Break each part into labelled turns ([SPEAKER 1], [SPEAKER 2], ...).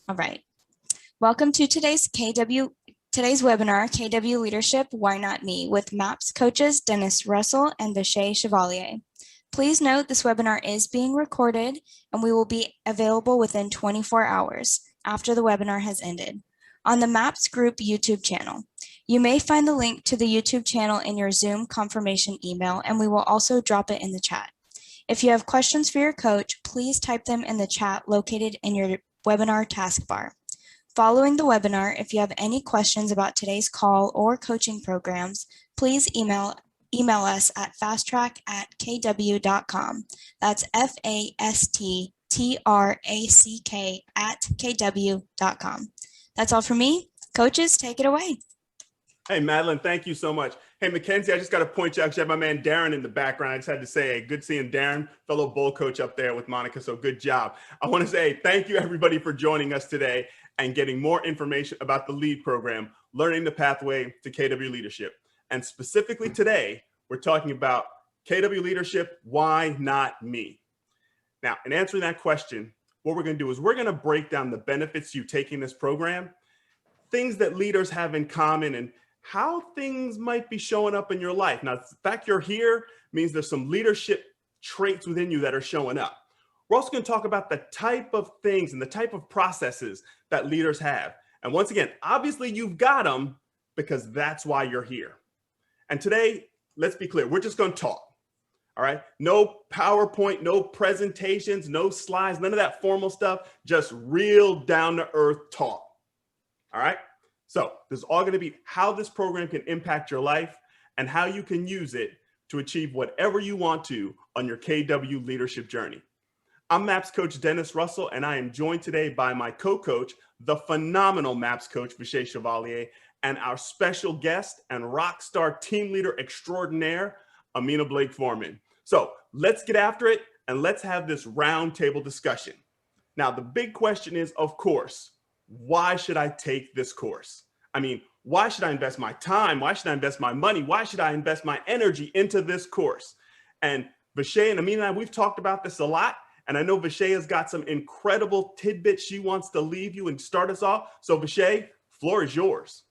[SPEAKER 1] All right. Welcome to today's webinar, KW Leadership, Why Not Me, with MAPS coaches Dennis Russell and Vasha Chevalier. Please note this webinar is being recorded and we will be available within 24 hours after the webinar has ended on the MAPS Group YouTube channel. You may find the link to the YouTube channel in your Zoom confirmation email, and we will also drop it in the chat. If you have questions for your coach, please type them in the chat located in your webinar taskbar. Following the webinar, if you have any questions about today's call or coaching programs, please email us at fasttrack@kw.com. That's fasttrack@kw.com. That's all for me. Coaches, take it away.
[SPEAKER 2] Hey, Madeline, thank you so much. Hey, Mackenzie, I just got to point you out. You have my man Darren in the background. I just had to say, hey, good seeing Darren, fellow bull coach up there with Monica. So good job. I want to say thank you, everybody, for joining us today and getting more information about the LEAD program, Learning the Pathway to KW Leadership. And specifically today, we're talking about KW Leadership, why not me? Now, in answering that question, what we're going to do is we're going to break down the benefits you taking this program, things that leaders have in common, and how things might be showing up in your life. Now, the fact you're here means there's some leadership traits within you that are showing up. We're also going to talk about the type of things and the type of processes that leaders have. And once again, obviously you've got them because that's why you're here. And today, let's be clear, we're just going to talk. All right. No PowerPoint, no presentations, no slides, none of that formal stuff, just real down to earth talk. All right. So this is all going to be how this program can impact your life and how you can use it to achieve whatever you want to on your KW leadership journey. I'm MAPS coach Dennis Russell, and I am joined today by my co-coach, the phenomenal MAPS coach Vasha Chevalier, and our special guest and rock star team leader extraordinaire, Amina Blake Foreman. So let's get after it and let's have this roundtable discussion. Now, the big question is, of course, why should I take this course? I mean, why should I invest my time? Why should I invest my money? Why should I invest my energy into this course? And Vasha and Amina and I, we've talked about this a lot. And I know Vasha has got some incredible tidbits she wants to leave you and start us off. So Vasha, floor is yours.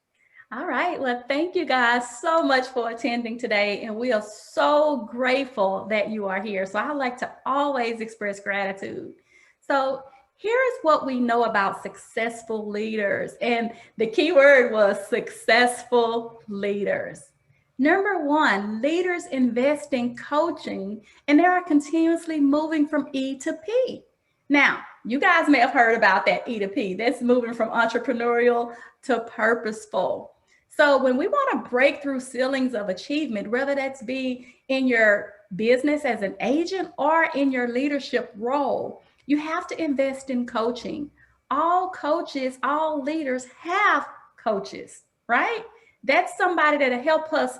[SPEAKER 3] All right. Well, thank you guys so much for attending today. And we are so grateful that you are here. So I like to always express gratitude. So here is what we know about successful leaders. And the key word was successful leaders. Number one, leaders invest in coaching and they are continuously moving from E to P. Now, you guys may have heard about that E to P. That's moving from entrepreneurial to purposeful. So when we want to break through ceilings of achievement, whether that's be in your business as an agent or in your leadership role, you have to invest in coaching. All coaches, all leaders have coaches, right? That's somebody that'll help us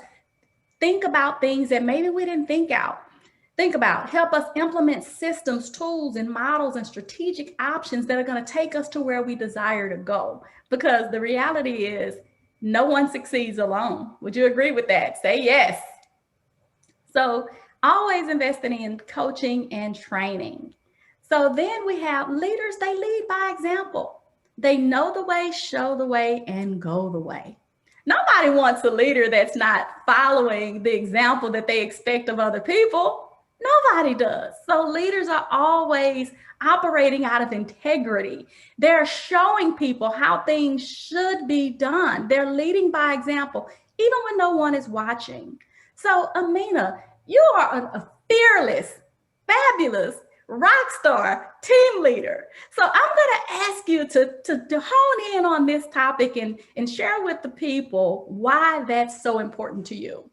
[SPEAKER 3] think about things that maybe we didn't think about, help us implement systems, tools, and models and strategic options that are going to take us to where we desire to go. Because the reality is no one succeeds alone. Would you agree with that? Say yes. So always investing in coaching and training. So then we have leaders, they lead by example. They know the way, show the way, and go the way. Nobody wants a leader that's not following the example that they expect of other people. Nobody does. So leaders are always operating out of integrity. They're showing people how things should be done. They're leading by example, even when no one is watching. So Amina, you are a fearless, fabulous rock star team leader. So I'm going to ask you to hone in on this topic and share with the people why that's so important to you.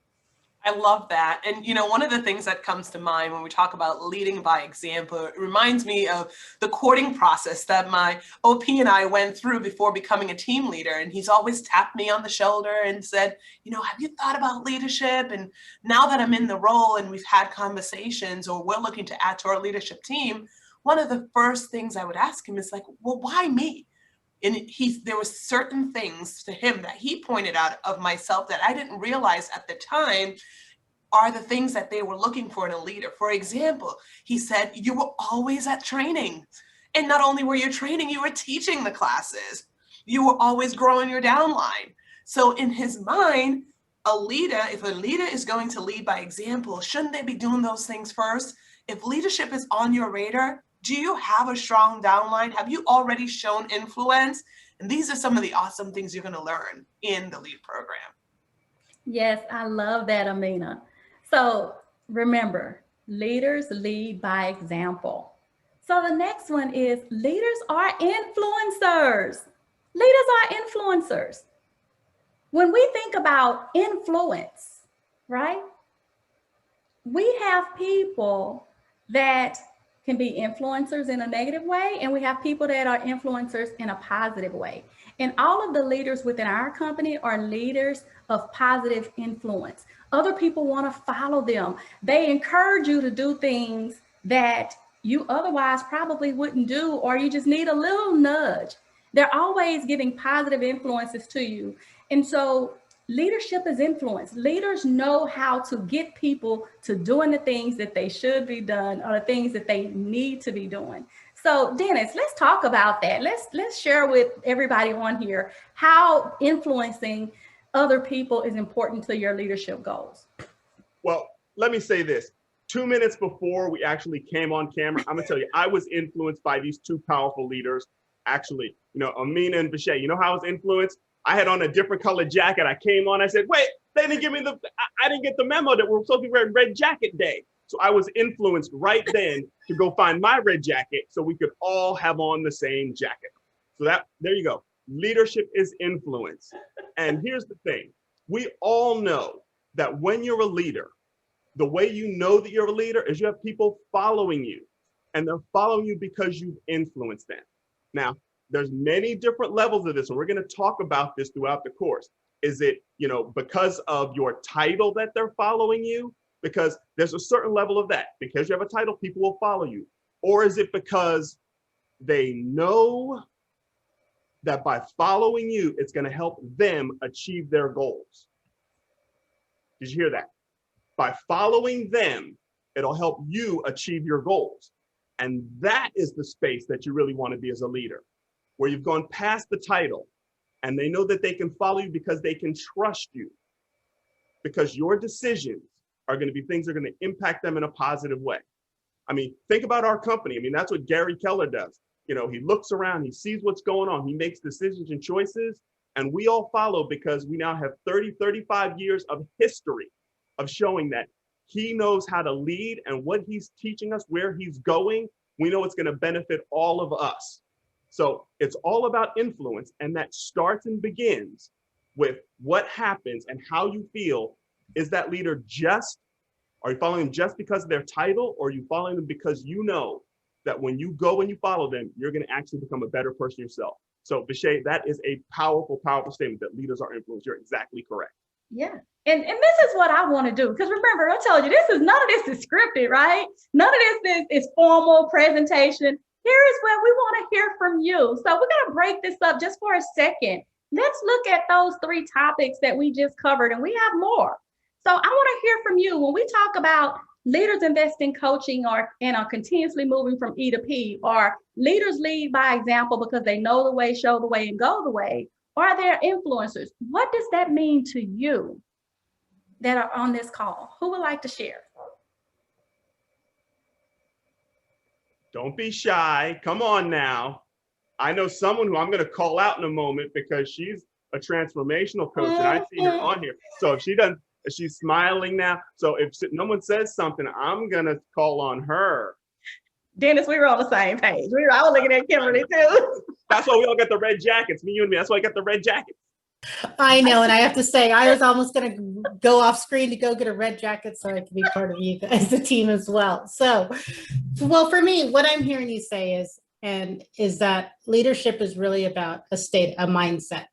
[SPEAKER 4] I love that. And, you know, one of the things that comes to mind when we talk about leading by example, it reminds me of the courting process that my OP and I went through before becoming a team leader. And he's always tapped me on the shoulder and said, you know, have you thought about leadership? And now that I'm in the role and we've had conversations or we're looking to add to our leadership team, one of the first things I would ask him is like, well, why me? And there was certain things to him that he pointed out of myself that I didn't realize at the time are the things that they were looking for in a leader. For example, he said, you were always at training. And not only were you training, you were teaching the classes. You were always growing your downline. So in his mind, if a leader is going to lead by example, shouldn't they be doing those things first? If leadership is on your radar, do you have a strong downline? Have you already shown influence? And these are some of the awesome things you're going to learn in the LEAD program.
[SPEAKER 3] Yes, I love that, Amina. So remember, leaders lead by example. So the next one is leaders are influencers. Leaders are influencers. When we think about influence, right? We have people that can be influencers in a negative way, and we have people that are influencers in a positive way. And all of the leaders within our company are leaders of positive influence. Other people want to follow them. They encourage you to do things that you otherwise probably wouldn't do, or you just need a little nudge. They're always giving positive influences to you. And so leadership is influence. Leaders know how to get people to doing the things that they should be done, or the things that they need to be doing. So Dennis, let's talk about that. Let's share with everybody on here how influencing other people is important to your leadership goals.
[SPEAKER 2] Well, let me say this. 2 minutes before we actually came on camera, I'm gonna tell you, I was influenced by these two powerful leaders. Actually, Amina and Vasha, you know how I was influenced? I had on a different colored jacket. I came on, I said, wait, they didn't give me I didn't get the memo that we're supposed to be wearing red jacket day. So I was influenced right then to go find my red jacket so we could all have on the same jacket. So there you go. Leadership is influence. And here's the thing. We all know that when you're a leader, the way you know that you're a leader is you have people following you, and they're following you because you've influenced them. Now, there's many different levels of this, and we're going to talk about this throughout the course. Is it, because of your title that they're following you? Because there's a certain level of that. Because you have a title, people will follow you. Or is it because they know that by following you, it's going to help them achieve their goals? Did you hear that? By following them, it'll help you achieve your goals. And that is the space that you really want to be as a leader, where you've gone past the title and they know that they can follow you because they can trust you, because your decisions are going to be things that are going to impact them in a positive way. I mean, think about our company. I mean, that's what Gary Keller does. He looks around, he sees what's going on, he makes decisions and choices, and we all follow because we now have 30, 35 years of history of showing that he knows how to lead, and what he's teaching us, where he's going, we know it's going to benefit all of us. So it's all about influence, and that starts and begins with what happens and how you feel. Is that leader are you following them just because of their title, or are you following them because you know that when you go and you follow them, you're going to actually become a better person yourself? So Vasha, that is a powerful, powerful statement that leaders are influenced. You're exactly correct.
[SPEAKER 3] Yeah. And this is what I want to do. Because remember, I told you, none of this is scripted, right? None of this is formal presentation. Here is where we want to hear from you. So we're going to break this up just for a second. Let's look at those 3 topics that we just covered, and we have more. So I want to hear from you when we talk about leaders invest in coaching and are continuously moving from E to P, or leaders lead by example because they know the way, show the way, and go the way. Are there influencers? What does that mean to you that are on this call? Who would like to share?
[SPEAKER 2] Don't be shy. Come on now. I know someone who I'm going to call out in a moment because she's a transformational coach, and I see her on here. So if she's smiling now. So if no one says something, I'm going to call on her.
[SPEAKER 3] Dennis, we were on the same page. I was looking at Kimberly too.
[SPEAKER 2] That's why we all got the red jackets, me, you and me. That's why I got the red jackets.
[SPEAKER 5] I know, and I have to say, I was almost going to go off screen to go get a red jacket so I can be part of you guys, the team as well. So, well, for me, what I'm hearing you say is that leadership is really about a mindset,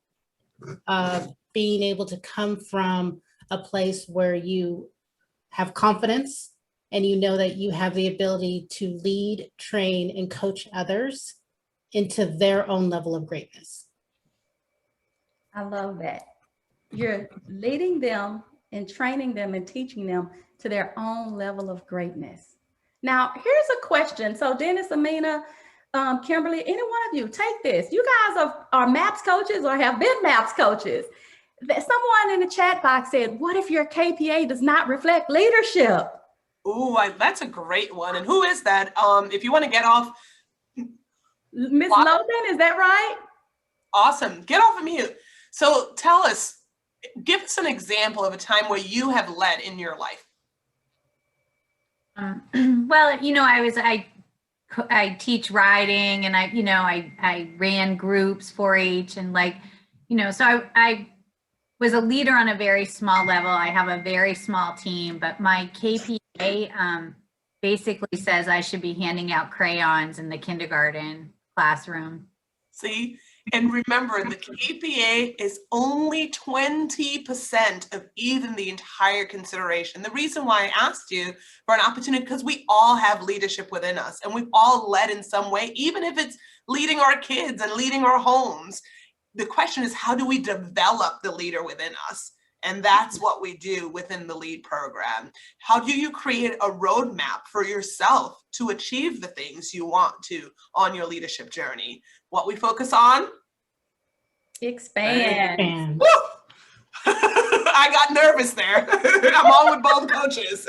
[SPEAKER 5] being able to come from a place where you have confidence and you know that you have the ability to lead, train, and coach others into their own level of greatness.
[SPEAKER 3] I love that. You're leading them and training them and teaching them to their own level of greatness. Now, here's a question. So Dennis, Amina, Kimberly, any one of you, take this. You guys are MAPS coaches or have been MAPS coaches. Someone in the chat box said, what if your KPA does not reflect leadership?
[SPEAKER 4] Ooh, that's a great one. And who is that? If you want to get off.
[SPEAKER 3] Miss Logan, is that right?
[SPEAKER 4] Awesome. Get off of mute. So tell us, give us an example of a time where you have led in your life.
[SPEAKER 6] Well, I teach riding, and I ran groups 4-H, and so I was a leader on a very small level. I have a very small team, but my KPA basically says I should be handing out crayons in the kindergarten classroom.
[SPEAKER 4] See, and remember, the KPA is only 20% of even the entire consideration. The reason why I asked you for an opportunity, because we all have leadership within us, and we've all led in some way, even if it's leading our kids and leading our homes. The question is, how do we develop the leader within us? And that's what we do within the LEAD program. How do you create a roadmap for yourself to achieve the things you want to on your leadership journey? What we focus on?
[SPEAKER 3] Expand.
[SPEAKER 4] I got nervous there. I'm on with both coaches.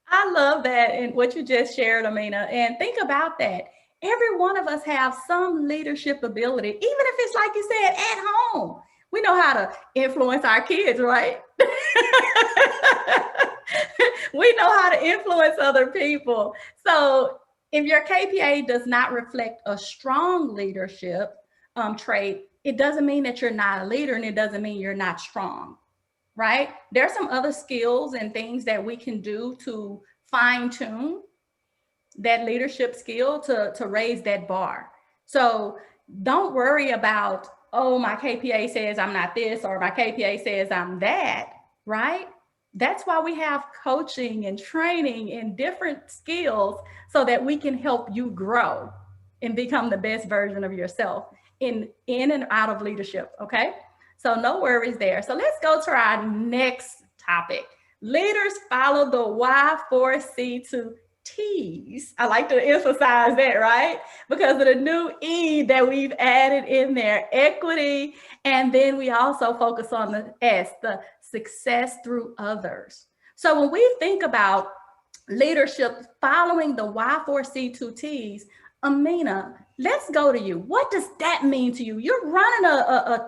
[SPEAKER 3] I love that and what you just shared, Amina. And think about that. Every one of us have some leadership ability, even if it's like you said, at home. We know how to influence our kids, right? We know how to influence other people. So if your KPA does not reflect a strong leadership trait, it doesn't mean that you're not a leader, and it doesn't mean you're not strong, right? There are some other skills and things that we can do to fine tune that leadership skill to raise that bar. So don't worry about, oh, my KPA says I'm not this, or my KPA says I'm that, right? That's why we have coaching and training and different skills so that we can help you grow and become the best version of yourself in and out of leadership, okay? So no worries there. So let's go to our next topic. Leaders follow the Y4C2 T's. I like to emphasize that, right? Because of the new E that we've added in there, equity. And then we also focus on the S, the success through others. So when we think about leadership following the Y4C2 T's, Amina, let's go to you. What does that mean to you? You're running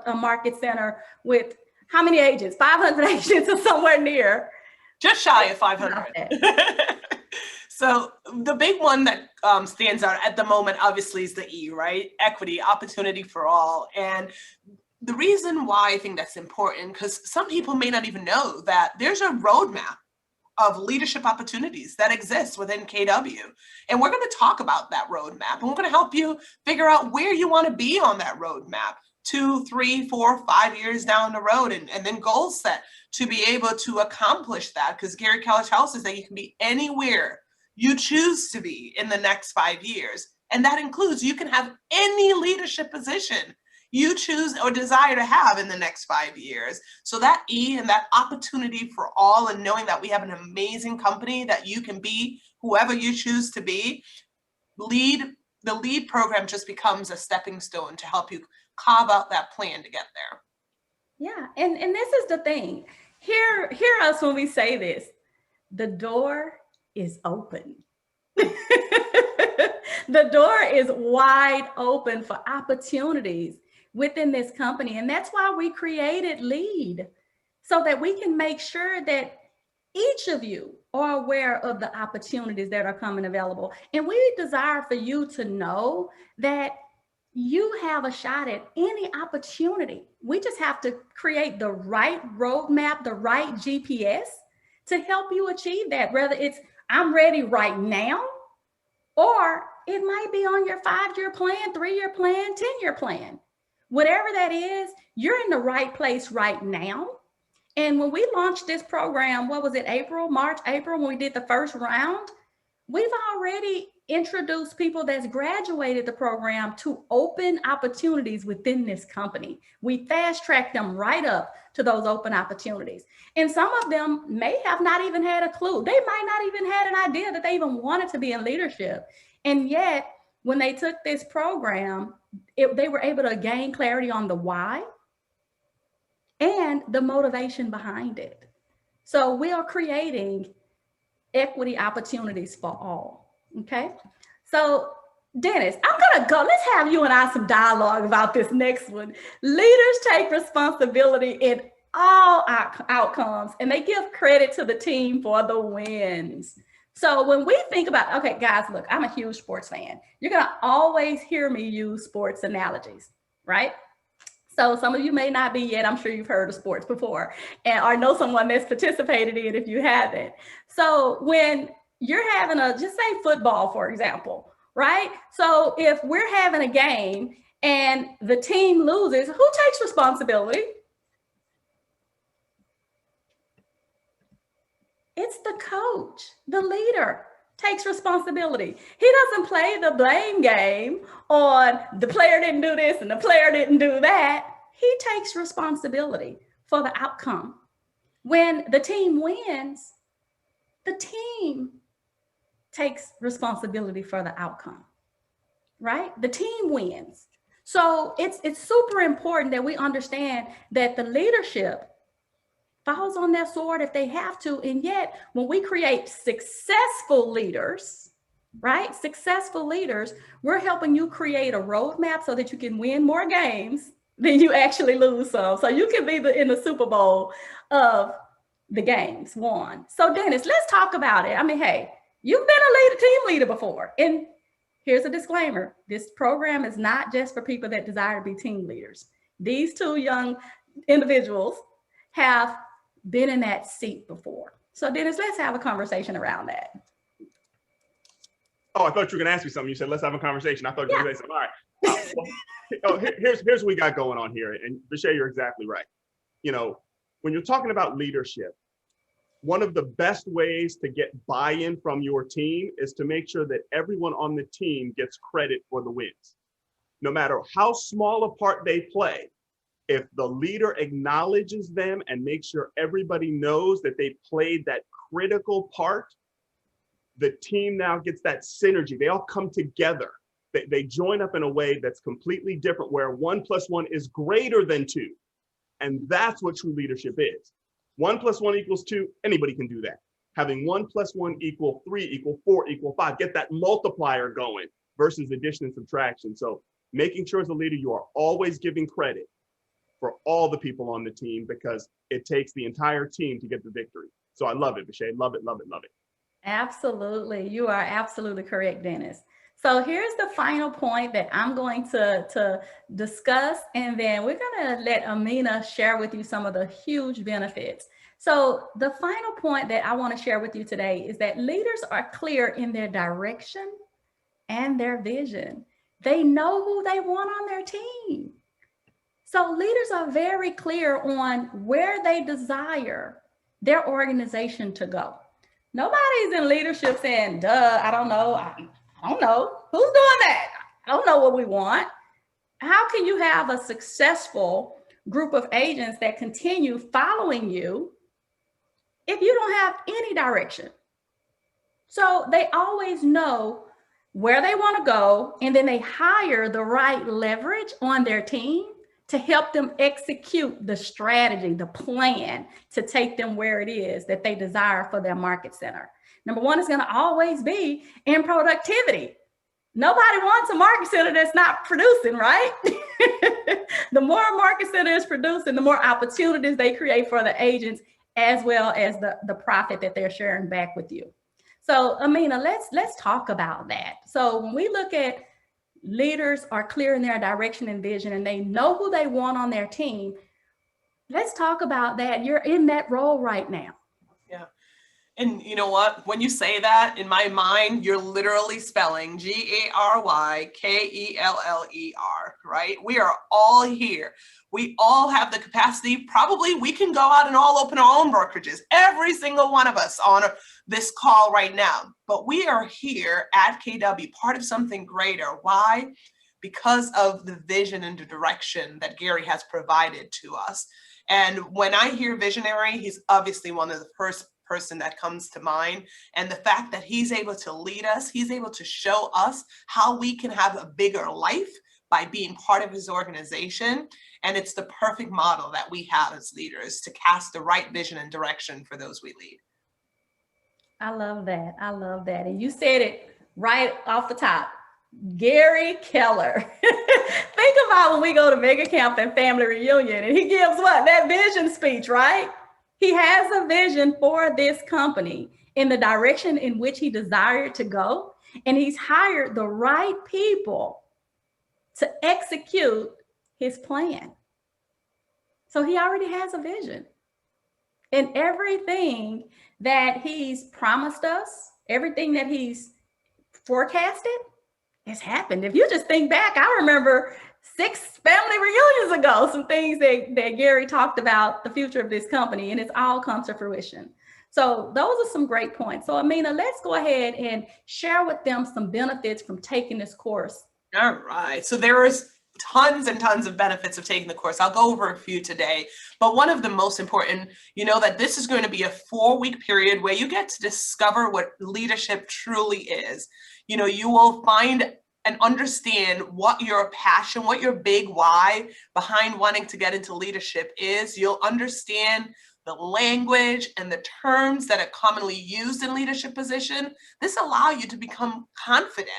[SPEAKER 3] a market center with how many agents? 500 agents or somewhere near.
[SPEAKER 4] Just shy of 500. So the big one that stands out at the moment, obviously, is the E, right? Equity, opportunity for all. And the reason why I think that's important, because some people may not even know that there's a roadmap of leadership opportunities that exists within KW. And we're going to talk about that roadmap, and we're going to help you figure out where you want to be on that roadmap 2, 3, 4, 5 years down the road, and then goals set to be able to accomplish that. Because Gary Keller tells us that you can be anywhere you choose to be in the next 5 years. And that includes, you can have any leadership position you choose or desire to have in the next 5 years. So that E and that opportunity for all, and knowing that we have an amazing company that you can be whoever you choose to be, the LEAD program just becomes a stepping stone to help you carve out that plan to get there.
[SPEAKER 3] Yeah, and this is the thing. Hear us when we say this. The door is open. The door is wide open for opportunities within this company. And that's why we created LEAD, so that we can make sure that each of you are aware of the opportunities that are coming available. And we desire for you to know that you have a shot at any opportunity. We just have to create the right roadmap, the right GPS to help you achieve that. Whether it's, I'm ready right now, or it might be on your 5-year plan, 3-year plan, 10-year plan. Whatever that is, you're in the right place right now. And when we launched this program, what was it, March, April, when we did the first round, we've already introduced people that's graduated the program to open opportunities within this company. We fast-tracked them right up to those open opportunities. And some of them may have not even had a clue. They might not even had an idea that they even wanted to be in leadership. And yet, when they took this program, they were able to gain clarity on the why and the motivation behind it. So we are creating equity opportunities for all. Okay. So Dennis, I'm gonna go. Let's have you and I some dialogue about this next one. Leaders take responsibility in all outcomes, and they give credit to the team for the wins. So when we think about, okay, guys, look, I'm a huge sports fan. You're gonna always hear me use sports analogies, right? So some of you may not be yet. I'm sure you've heard of sports before, and or know someone that's participated in if you haven't. So when you're having just say football, for example, right? So if we're having a game and the team loses, who takes responsibility? It's the coach, the leader takes responsibility. He doesn't play the blame game on the player didn't do this and the player didn't do that. He takes responsibility for the outcome. When the team wins, the team takes responsibility for the outcome, right? The team wins. So it's super important that we understand that the leadership falls on their sword if they have to. And yet, when we create successful leaders, right? Successful leaders, we're helping you create a roadmap so that you can win more games than you actually lose some. So you can be in the Super Bowl of the games won. So Dennis, let's talk about it. I mean, hey, you've been a team leader before. And here's a disclaimer. This program is not just for people that desire to be team leaders. These two young individuals have been in that seat before. So Dennis, let's have a conversation around that.
[SPEAKER 2] Oh, I thought you were going to ask me something. You said, let's have a conversation. I thought you were going to say something. All right. Here's what we got going on here. And Vasha, you're exactly right. You know, when you're talking about leadership, one of the best ways to get buy-in from your team is to make sure that everyone on the team gets credit for the wins. No matter how small a part they play, if the leader acknowledges them and makes sure everybody knows that they played that critical part, the team now gets that synergy. They all come together. They join up in a way that's completely different, where 1 + 1 is greater than 2. And that's what true leadership is. 1 + 1 = 2, anybody can do that. Having 1 + 1 = 3 = 4 = 5, get that multiplier going versus addition and subtraction. So making sure as a leader, you are always giving credit for all the people on the team, because it takes the entire team to get the victory. So I love it, Vasha. Love it, love it, love it.
[SPEAKER 3] Absolutely. You are absolutely correct, Dennis. So here's the final point that I'm going to discuss, and then we're going to let Amina share with you some of the huge benefits. So the final point that I want to share with you today is that leaders are clear in their direction and their vision. They know who they want on their team. So leaders are very clear on where they desire their organization to go. Nobody's in leadership saying, duh, I don't know. I don't know. Who's doing that? I don't know what we want. How can you have a successful group of agents that continue following you if you don't have any direction? So they always know where they want to go, and then they hire the right leverage on their team to help them execute the strategy, the plan to take them where it is that they desire for their market center. Number one is going to always be in productivity. Nobody wants a market center that's not producing, right? The more a market center is producing, the more opportunities they create for the agents, as well as the profit that they're sharing back with you. So, Amina, let's talk about that. So when we look at leaders are clear in their direction and vision, and they know who they want on their team, let's talk about that. You're in that role right now.
[SPEAKER 4] Yeah. And you know what? When you say that, in my mind, you're literally spelling GARYKELLER, right? We are all here. We all have the capacity. Probably we can go out and all open our own brokerages, every single one of us on this call right now. But we are here at KW, part of something greater. Why? Because of the vision and the direction that Gary has provided to us. And when I hear visionary, he's obviously one of the first person that comes to mind. And the fact that he's able to lead us, he's able to show us how we can have a bigger life by being part of his organization. And it's the perfect model that we have as leaders to cast the right vision and direction for those we lead.
[SPEAKER 3] I love that. I love that. And you said it right off the top. Gary Keller. Think about when we go to mega camp and family reunion and he gives what? That vision speech, right? He has a vision for this company in the direction in which he desired to go. And he's hired the right people to execute his plan. So he already has a vision. And everything that he's promised us, everything that he's forecasted, has happened. If you just think back, I remember 6 family reunions ago, some things that Gary talked about, the future of this company, and it's all come to fruition. So those are some great points. So Amina, let's go ahead and share with them some benefits from taking this course.
[SPEAKER 4] All right. So there is tons and tons of benefits of taking the course. I'll go over a few today, but one of the most important, you know, that this is going to be a 4-week period where you get to discover what leadership truly is. You know, you will find and understand what your passion, what your big why behind wanting to get into leadership is. You'll understand the language and the terms that are commonly used in leadership position. This allows you to become confident,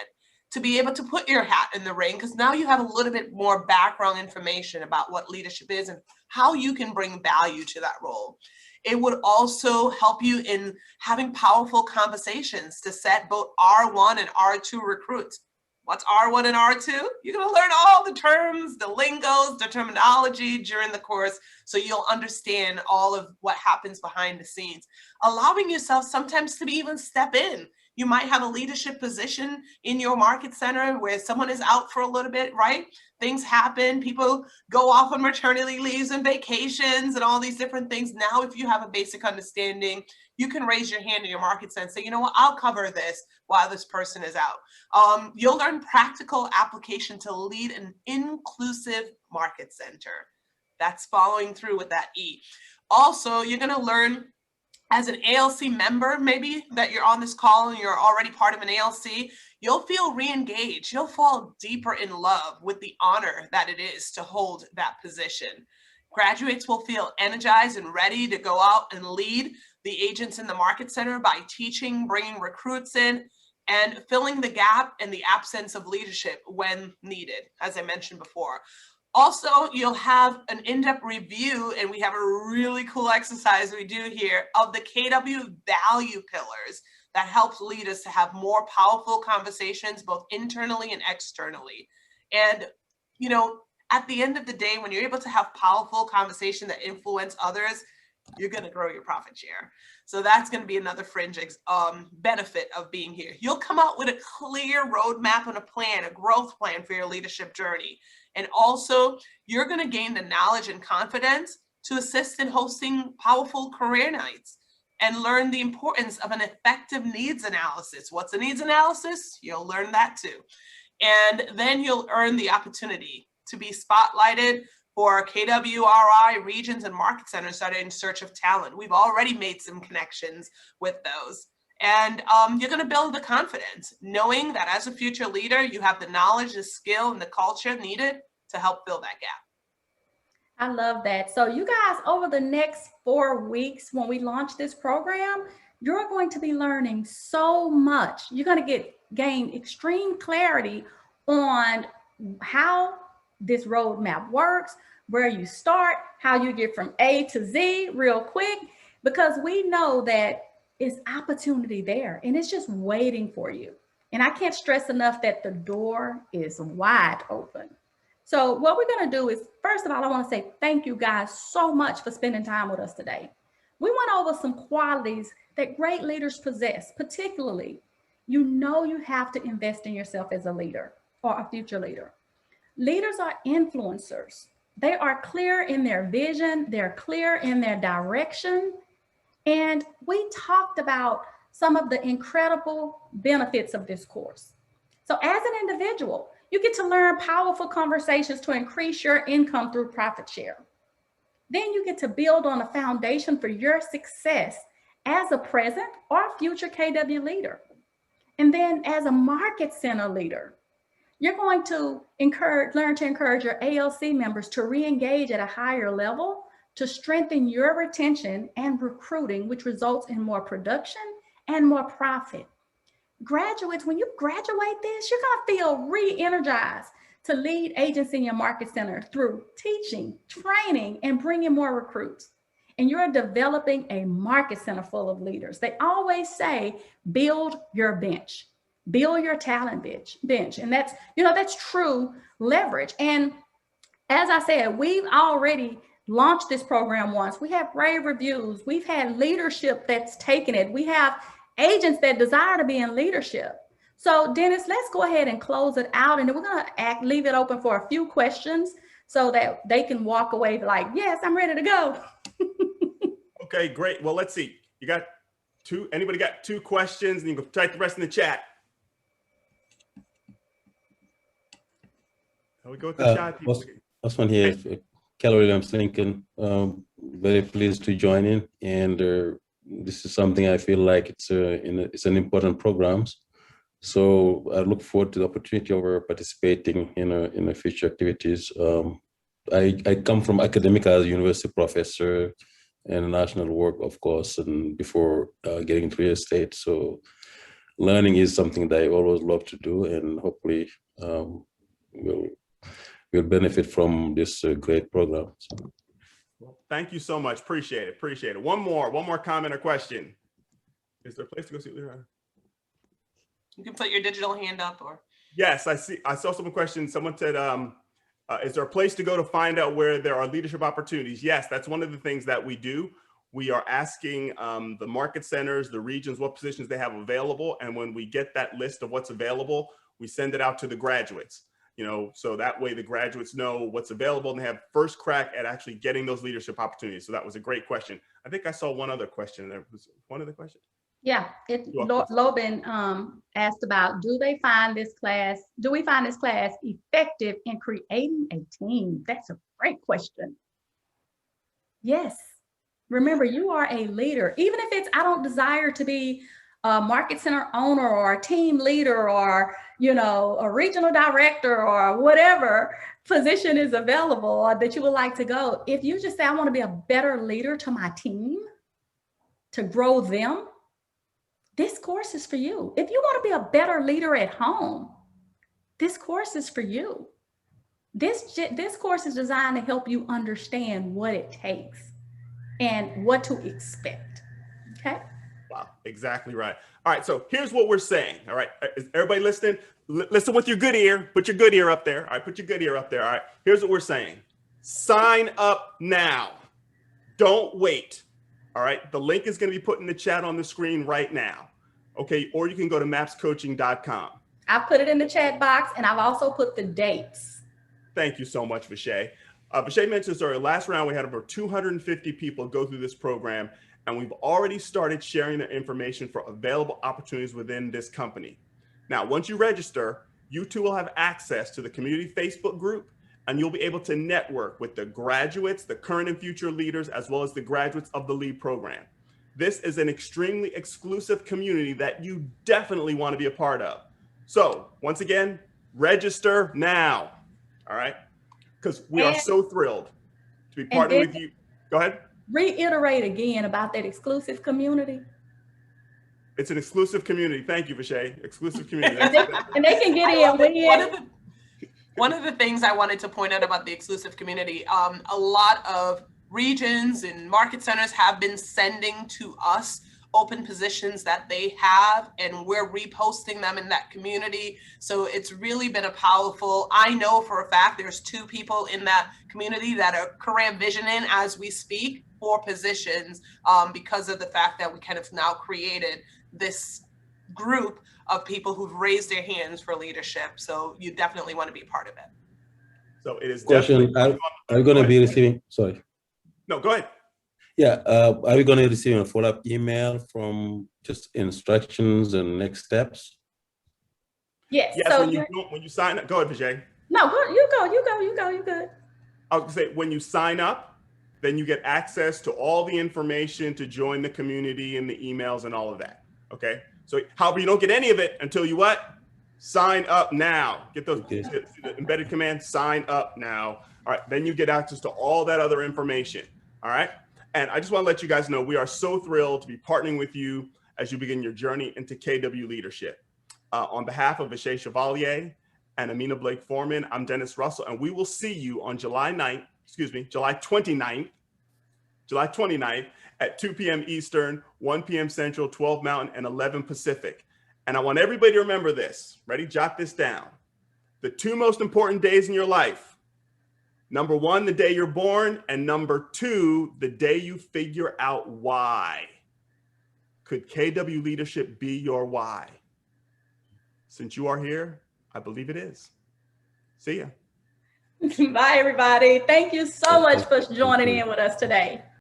[SPEAKER 4] to be able to put your hat in the ring, because now you have a little bit more background information about what leadership is and how you can bring value to that role. It would also help you in having powerful conversations to set both R1 and R2 recruits. What's R1 and R2? You're going to learn all the terms, the lingos, the terminology during the course, so you'll understand all of what happens behind the scenes. Allowing yourself sometimes to even step in. You might have a leadership position in your market center where someone is out for a little bit, right? Things happen, people go off on maternity leaves and vacations and all these different things. Now, if you have a basic understanding, you can raise your hand in your market center and say, you know what, I'll cover this while this person is out. You'll learn practical application to lead an inclusive market center. That's following through with that E. Also, you're going to learn as an ALC member, maybe that you're on this call and you're already part of an ALC, you'll feel re-engaged. You'll fall deeper in love with the honor that it is to hold that position. Graduates will feel energized and ready to go out and lead the agents in the market center by teaching, bringing recruits in, and filling the gap in the absence of leadership when needed, as I mentioned before. Also, you'll have an in-depth review, and we have a really cool exercise we do here of the KW value pillars that helps lead us to have more powerful conversations, both internally and externally. And, you know, at the end of the day, when you're able to have powerful conversation that influence others, you're going to grow your profit share. So that's going to be another fringe benefit of being here. You'll come out with a clear roadmap and a plan, a growth plan for your leadership journey. And also, you're going to gain the knowledge and confidence to assist in hosting powerful career nights and learn the importance of an effective needs analysis. What's a needs analysis? You'll learn that too. And then you'll earn the opportunity to be spotlighted for KWRI regions and market centers that are in search of talent. We've already made some connections with those. And you're going to build the confidence, knowing that as a future leader, you have the knowledge, the skill, and the culture needed to help fill that gap.
[SPEAKER 3] I love that. So you guys, over the next 4 weeks, when we launch this program, you're going to be learning so much. You're going to gain extreme clarity on how this roadmap works, where you start, how you get from A to Z real quick, because we know that it's opportunity there and it's just waiting for you. And I can't stress enough that the door is wide open. So what we're going to do is, first of all, I want to say thank you guys so much for spending time with us today. We went over some qualities that great leaders possess, particularly, you know, you have to invest in yourself as a leader or a future leader. Leaders are influencers. They are clear in their vision. They're clear in their direction. And we talked about some of the incredible benefits of this course. So as an individual, you get to learn powerful conversations to increase your income through profit share. Then you get to build on a foundation for your success as a present or future KW leader. And then as a market center leader, you're going to learn to encourage your ALC members to re-engage at a higher level to strengthen your retention and recruiting, which results in more production and more profit. Graduates, when you graduate this, you're going to feel re-energized to lead agency in your market center through teaching, training, and bringing more recruits. And you're developing a market center full of leaders. They always say, build your bench, build your talent bench. And that's, that's true leverage. And as I said, we've already launched this program once. We have rave reviews. We've had leadership that's taken it. We have agents that desire to be in leadership. So Dennis, let's go ahead and close it out. And then we're going to leave it open for a few questions so that they can walk away like, yes, I'm ready to go.
[SPEAKER 2] Okay, great. Well, let's see. You got two, anybody got 2 questions? And you can type the rest in the chat. How we go with the chat?
[SPEAKER 7] First one here, Keller Williams Lincoln. Very pleased to join in. And this is something I feel like it's an important program. So I look forward to the opportunity of participating in future activities. I come from academic as a university professor and national work, of course, and before getting into real estate. So learning is something that I always love to do, and hopefully we'll benefit from this great program. So.
[SPEAKER 2] Well, thank you so much. Appreciate it. One more comment or question. Is there a place to go see?
[SPEAKER 4] You can put your digital hand up, or.
[SPEAKER 2] Yes, I saw some questions. Someone said, is there a place to go to find out where there are leadership opportunities? Yes, that's one of the things that we do. We are asking the market centers, the regions, what positions they have available. And when we get that list of what's available, we send it out to the graduates, so that way the graduates know what's available and they have first crack at actually getting those leadership opportunities. So that was a great question. I think I saw one other question. There was one other question.
[SPEAKER 3] Yeah, Loban asked about, do we find this class effective in creating a team? That's a great question. Yes. Remember, you are a leader. Even if it's, I don't desire to be a market center owner or a team leader or, a regional director or whatever position is available or that you would like to go. If you just say, I want to be a better leader to my team, to grow them, this course is for you. If you want to be a better leader at home, this course is for you. This course is designed to help you understand what it takes and what to expect, okay?
[SPEAKER 2] Wow, exactly right. All right, so here's what we're saying, all right? Is everybody listening? Listen with your good ear. Put your good ear up there. All right, put your good ear up there. All right, here's what we're saying. Sign up now. Don't wait. All right, the link is going to be put in the chat on the screen right now. Okay, or you can go to mapscoaching.com.
[SPEAKER 3] I've put it in the chat box and I've also put the dates.
[SPEAKER 2] Thank you so much, Vasha. Vasha mentioned, sorry, last round we had over 250 people go through this program, and we've already started sharing the information for available opportunities within this company. Now, once you register, you too will have access to the community Facebook group, and you'll be able to network with the graduates, the current and future leaders, as well as the graduates of the LEAD program. This is an extremely exclusive community that you definitely want to be a part of. So once again, register now, all right? Because we are so thrilled to be partnering with you. Go ahead.
[SPEAKER 3] Reiterate again about that exclusive community.
[SPEAKER 2] It's an exclusive community. Thank you, Vasha. Exclusive community.
[SPEAKER 3] And they can get in.
[SPEAKER 4] One of the things I wanted to point out about the exclusive community, a lot of regions and market centers have been sending to us open positions that they have, and we're reposting them in that community. So it's really been a powerful, I know for a fact there's 2 people in that community that are career visioning as we speak for positions because of the fact that we kind of now created this group of people who've raised their hands for leadership. So you definitely want to be a part of it.
[SPEAKER 2] So it is
[SPEAKER 7] question, are you going to be receiving, sorry.
[SPEAKER 2] No, go ahead.
[SPEAKER 7] Yeah, are we going to receive a follow-up email from just instructions and next steps?
[SPEAKER 3] Yes.
[SPEAKER 2] Yes,
[SPEAKER 3] So
[SPEAKER 2] when you sign up, go ahead, Vijay.
[SPEAKER 3] No, you go. You good.
[SPEAKER 2] I was going to say, when you sign up, then you get access to all the information to join the community and the emails and all of that. Okay. So however, you don't get any of it until you what? Sign up now. Get those
[SPEAKER 7] Okay.
[SPEAKER 2] the embedded command, sign up now. All right. Then you get access to all that other information. All right. And I just want to let you guys know, we are so thrilled to be partnering with you as you begin your journey into KW leadership. On behalf of Vasha Chevalier and Amina Blake Foreman, I'm Dennis Russell, and we will see you on July 29th at 2 p.m. Eastern, 1 p.m. Central, 12 Mountain, and 11 Pacific. And I want everybody to remember this. Ready? Jot this down. The two most important days in your life. Number one, the day you're born, and number two, the day you figure out why. Could KW leadership be your why? Since you are here, I believe it is. See ya.
[SPEAKER 3] Bye, everybody. Thank you so much for joining in with us today.